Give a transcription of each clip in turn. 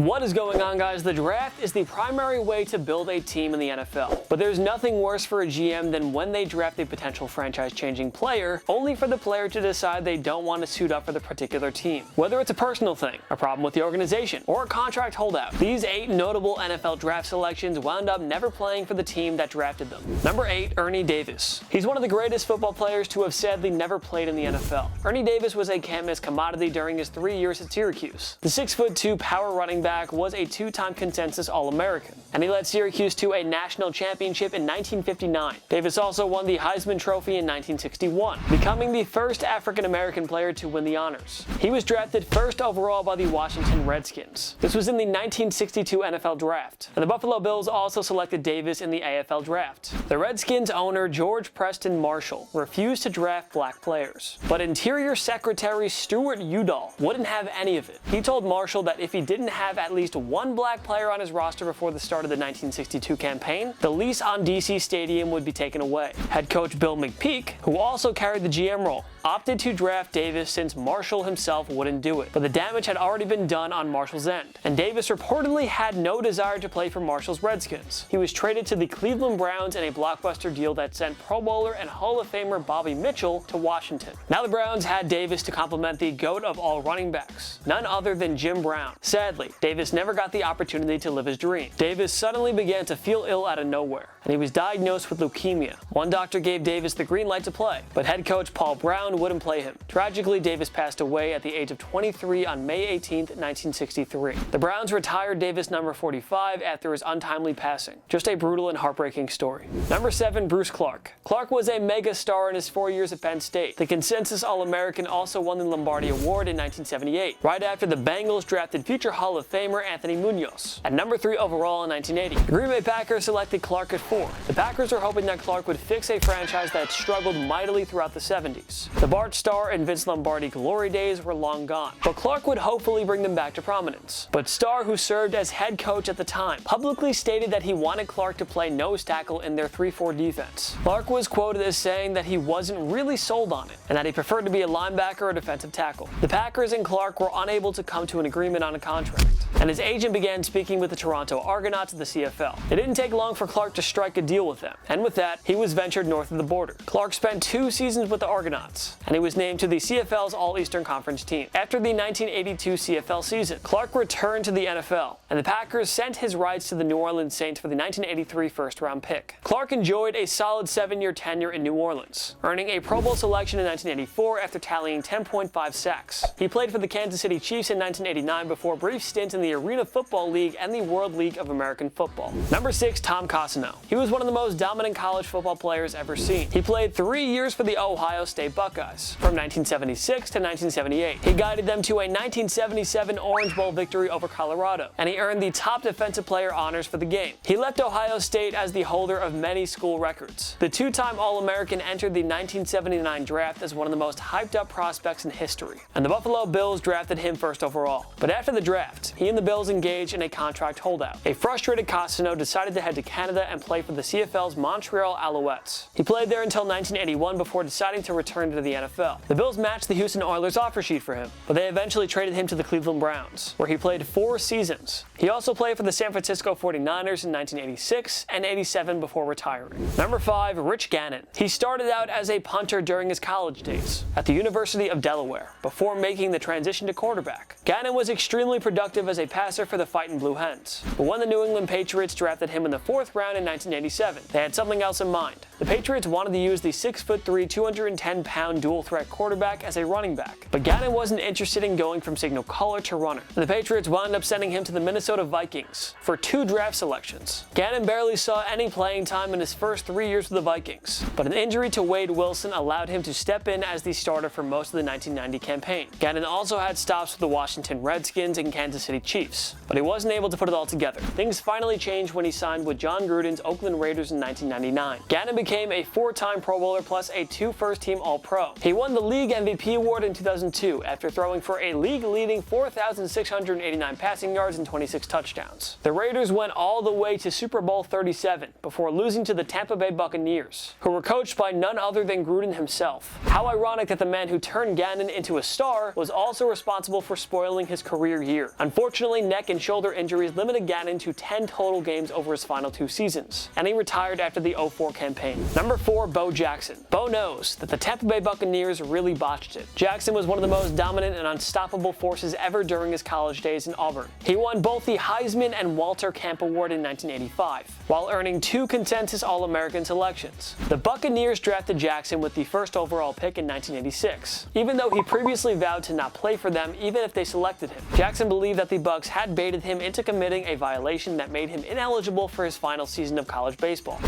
What is going on, guys? The draft is the primary way to build a team in the NFL. But there's nothing worse for a GM than when they draft a potential franchise-changing player, only for the player to decide they don't want to suit up for the particular team. Whether it's a personal thing, a problem with the organization, or a contract holdout, these 8 notable NFL draft selections wound up never playing for the team that drafted them. Number 8, Ernie Davis. He's one of the greatest football players to have sadly never played in the NFL. Ernie Davis was a can't-miss commodity during his 3 years at Syracuse. The 6'2" power running back was a 2-time consensus All-American, and he led Syracuse to a national championship in 1959. Davis also won the Heisman Trophy in 1961, becoming the first African-American player to win the honors. He was drafted first overall by the Washington Redskins. This was in the 1962 NFL Draft, and the Buffalo Bills also selected Davis in the AFL Draft. The Redskins owner, George Preston Marshall, refused to draft black players, but Interior Secretary Stuart Udall wouldn't have any of it. He told Marshall that if he didn't have at least one black player on his roster before the start of the 1962 campaign, the lease on DC Stadium would be taken away. Head coach Bill McPeak, who also carried the GM role, opted to draft Davis since Marshall himself wouldn't do it, but the damage had already been done on Marshall's end, and Davis reportedly had no desire to play for Marshall's Redskins. He was traded to the Cleveland Browns in a blockbuster deal that sent Pro Bowler and Hall of Famer Bobby Mitchell to Washington. Now the Browns had Davis to complement the GOAT of all running backs, none other than Jim Brown. Sadly, Davis never got the opportunity to live his dream. Davis suddenly began to feel ill out of nowhere, and he was diagnosed with leukemia. One doctor gave Davis the green light to play, but head coach Paul Brown wouldn't play him. Tragically, Davis passed away at the age of 23 on May 18, 1963. The Browns retired Davis number 45 after his untimely passing. Just a brutal and heartbreaking story. Number 7, Bruce Clark. Clark was a mega star in his 4 years at Penn State. The consensus All-American, also won the Lombardi Award in 1978, right after the Bengals drafted future Hall of Famer Anthony Munoz. At number 3 overall in 1980, the Green Bay Packers selected Clark at 4. The Packers were hoping that Clark would fix a franchise that struggled mightily throughout the 70s. The Bart Starr and Vince Lombardi glory days were long gone, but Clark would hopefully bring them back to prominence. But Starr, who served as head coach at the time, publicly stated that he wanted Clark to play nose tackle in their 3-4 defense. Clark was quoted as saying that he wasn't really sold on it, and that he preferred to be a linebacker or defensive tackle. The Packers and Clark were unable to come to an agreement on a contract, and his agent began speaking with the Toronto Argonauts of the CFL. It didn't take long for Clark to strike a deal with them, and with that, he was ventured north of the border. Clark spent 2 seasons with the Argonauts, and he was named to the CFL's All-Eastern Conference team. After the 1982 CFL season, Clark returned to the NFL, and the Packers sent his rights to the New Orleans Saints for the 1983 first-round pick. Clark enjoyed a solid 7-year tenure in New Orleans, earning a Pro Bowl selection in 1984 after tallying 10.5 sacks. He played for the Kansas City Chiefs in 1989 before a brief stint in the Arena Football League and the World League of American Football. Number 6, Tom Cossino. He was one of the most dominant college football players ever seen. He played 3 years for the Ohio State Buckeyes, from 1976 to 1978. He guided them to a 1977 Orange Bowl victory over Colorado, and he earned the top defensive player honors for the game. He left Ohio State as the holder of many school records. The 2-time All-American entered the 1979 draft as one of the most hyped-up prospects in history, and the Buffalo Bills drafted him first overall. But after the draft, he and the Bills engaged in a contract holdout. A frustrated Cossino decided to head to Canada and play for the CFL's Montreal Alouettes. He played there until 1981 before deciding to return to the NFL. The Bills matched the Houston Oilers offer sheet for him, but they eventually traded him to the Cleveland Browns, where he played 4 seasons. He also played for the San Francisco 49ers in 1986 and 87 before retiring. Number 5, Rich Gannon. He started out as a punter during his college days at the University of Delaware, before making the transition to quarterback. Gannon was extremely productive as a passer for the Fightin' Blue Hens, but when the New England Patriots drafted him in the 4th round in 1987, they had something else in mind. The Patriots wanted to use the 6'3", 210-pound dual-threat quarterback as a running back, but Gannon wasn't interested in going from signal caller to runner, and the Patriots wound up sending him to the Minnesota Vikings for 2 draft selections. Gannon barely saw any playing time in his first 3 years with the Vikings, but an injury to Wade Wilson allowed him to step in as the starter for most of the 1990 campaign. Gannon also had stops with the Washington Redskins and Kansas City Chiefs, but he wasn't able to put it all together. Things finally changed when he signed with John Gruden's Oakland Oakland Raiders in 1999. Gannon became a 4-time Pro Bowler plus a 2 first-team All-Pro. He won the League MVP award in 2002 after throwing for a league-leading 4,689 passing yards and 26 touchdowns. The Raiders went all the way to Super Bowl 37 before losing to the Tampa Bay Buccaneers, who were coached by none other than Gruden himself. How ironic that the man who turned Gannon into a star was also responsible for spoiling his career year. Unfortunately, neck and shoulder injuries limited Gannon to 10 total games over his final 2 seasons, and he retired after the 2004 campaign. Number 4, Bo Jackson. Bo knows that the Tampa Bay Buccaneers really botched it. Jackson was one of the most dominant and unstoppable forces ever during his college days in Auburn. He won both the Heisman and Walter Camp Award in 1985, while earning 2 consensus All-American selections. The Buccaneers drafted Jackson with the first overall pick in 1986, even though he previously vowed to not play for them even if they selected him. Jackson believed that the Bucs had baited him into committing a violation that made him ineligible for his final season of college baseball.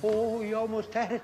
Oh, you almost had it.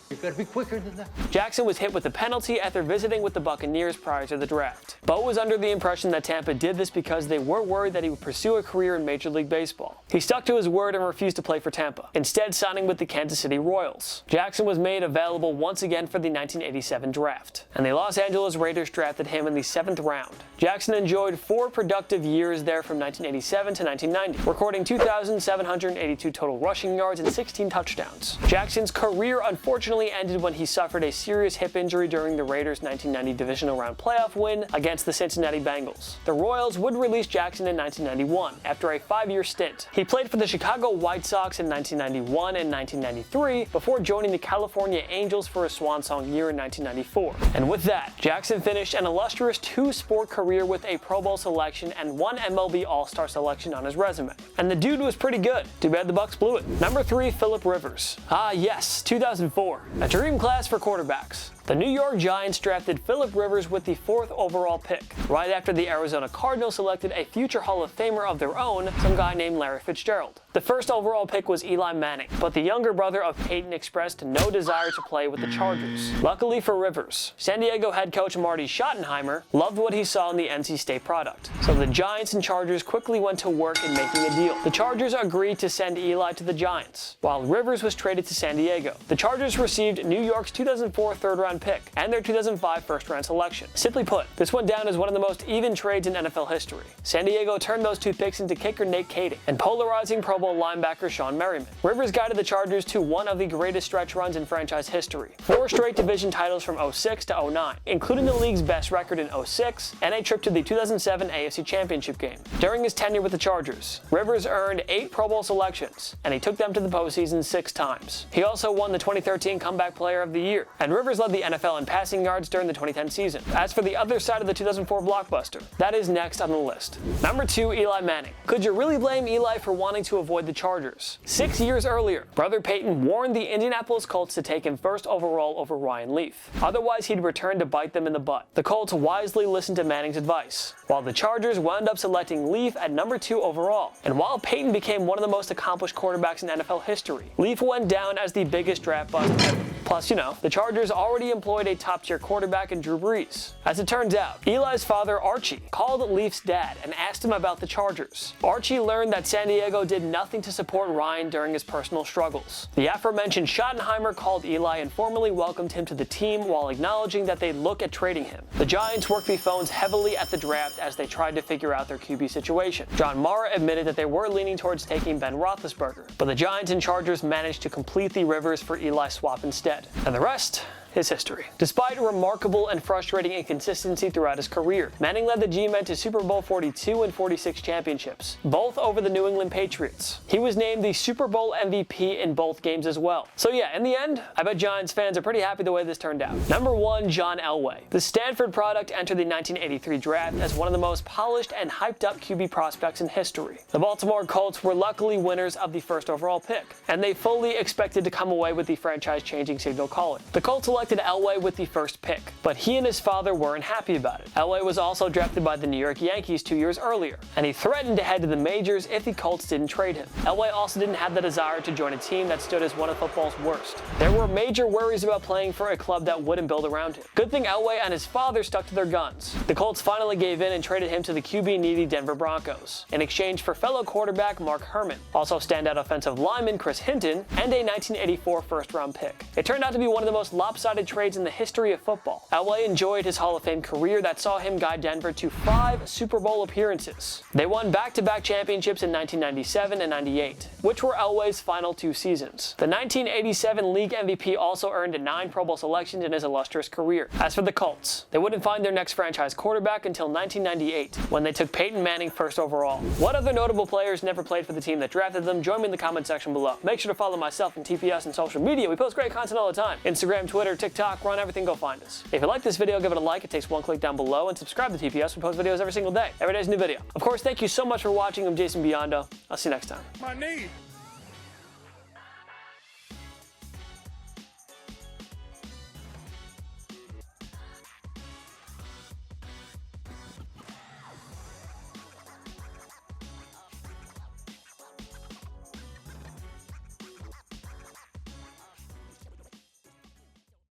You better be quicker than that. Jackson was hit with a penalty after visiting with the Buccaneers prior to the draft. Bo was under the impression that Tampa did this because they were worried that he would pursue a career in Major League Baseball. He stuck to his word and refused to play for Tampa, instead signing with the Kansas City Royals. Jackson was made available once again for the 1987 draft, and the Los Angeles Raiders drafted him in the 7th round. Jackson enjoyed 4 productive years there from 1987 to 1990, recording 2,782 total rushing yards and 16 touchdowns. Jackson's career unfortunately ended when he suffered a serious hip injury during the Raiders' 1990 divisional round playoff win against the Cincinnati Bengals. The Royals would release Jackson in 1991 after a 5-year stint. He played for the Chicago White Sox in 1991 and 1993 before joining the California Angels for a swan song year in 1994. And with that, Jackson finished an illustrious 2-sport career with a Pro Bowl selection and 1 MLB All-Star selection on his resume. And the dude was pretty good. Too bad the Bucs blew it. Number 3, Philip Rivers. Ah yes, 2004. A dream class for quarterbacks. The New York Giants drafted Philip Rivers with the 4th overall pick, right after the Arizona Cardinals selected a future Hall of Famer of their own, some guy named Larry Fitzgerald. The 1st overall pick was Eli Manning, but the younger brother of Peyton expressed no desire to play with the Chargers. Luckily for Rivers, San Diego head coach Marty Schottenheimer loved what he saw in the NC State product, so the Giants and Chargers quickly went to work in making a deal. The Chargers agreed to send Eli to the Giants, while Rivers was traded to San Diego. The Chargers received New York's 2004 third-round pick and their 2005 first-round selection. Simply put, this went down as one of the most even trades in NFL history. San Diego turned those 2 picks into kicker Nate Kading and polarizing Pro Bowl linebacker Sean Merriman. Rivers guided the Chargers to one of the greatest stretch runs in franchise history. 4 straight division titles from 06 to 09, including the league's best record in 06 and a trip to the 2007 AFC Championship game. During his tenure with the Chargers, Rivers earned 8 Pro Bowl selections, and he took them to the postseason 6 times. He also won the 2013 Comeback Player of the Year, and Rivers led the NFL in passing yards during the 2010 season. As for the other side of the 2004 blockbuster, that is next on the list. Number 2, Eli Manning. Could you really blame Eli for wanting to avoid the Chargers? 6 years earlier, brother Peyton warned the Indianapolis Colts to take him 1st overall over Ryan Leaf. Otherwise, he'd return to bite them in the butt. The Colts wisely listened to Manning's advice, while the Chargers wound up selecting Leaf at number 2 overall. And while Peyton became one of the most accomplished quarterbacks in NFL history, Leaf went down as the biggest draft bust ever. Plus, the Chargers already employed a top-tier quarterback in Drew Brees. As it turns out, Eli's father, Archie, called Leaf's dad and asked him about the Chargers. Archie learned that San Diego did nothing to support Ryan during his personal struggles. The aforementioned Schottenheimer called Eli and formally welcomed him to the team while acknowledging that they'd look at trading him. The Giants worked the phones heavily at the draft as they tried to figure out their QB situation. John Mara admitted that they were leaning towards taking Ben Roethlisberger, but the Giants and Chargers managed to complete the Rivers for Eli swap instead. And the rest is history. Despite remarkable and frustrating inconsistency throughout his career, Manning led the G-Men to Super Bowl 42 and 46 championships, both over the New England Patriots. He was named the Super Bowl MVP in both games as well. So yeah, in the end, I bet Giants fans are pretty happy the way this turned out. Number 1, John Elway. The Stanford product entered the 1983 draft as one of the most polished and hyped up QB prospects in history. The Baltimore Colts were luckily winners of the 1st overall pick, and they fully expected to come away with the franchise-changing signal calling. The Colts selected Elway with the first pick, but he and his father weren't happy about it. Elway was also drafted by the New York Yankees 2 years earlier, and he threatened to head to the majors if the Colts didn't trade him. Elway also didn't have the desire to join a team that stood as one of football's worst. There were major worries about playing for a club that wouldn't build around him. Good thing Elway and his father stuck to their guns. The Colts finally gave in and traded him to the QB-needy Denver Broncos, in exchange for fellow quarterback Mark Herman, also standout offensive lineman Chris Hinton, and a 1984 first-round pick. It turned out to be one of the most lopsided trades in the history of football. Elway enjoyed his Hall of Fame career that saw him guide Denver to 5 Super Bowl appearances. They won back-to-back championships in 1997 and 98, which were Elway's final 2 seasons. The 1987 league MVP also earned 9 Pro Bowl selections in his illustrious career. As for the Colts, they wouldn't find their next franchise quarterback until 1998, when they took Peyton Manning first overall. What other notable players never played for the team that drafted them? Join me in the comment section below. Make sure to follow myself and TPS on social media. We post great content all the time. Instagram, Twitter, TikTok, we're on everything, go find us. If you like this video, give it a like. It takes 1 click down below, and subscribe to TPS. We post videos every single day. Every day's a new video. Of course, thank you so much for watching. I'm Jason Biondo. I'll see you next time. My knee.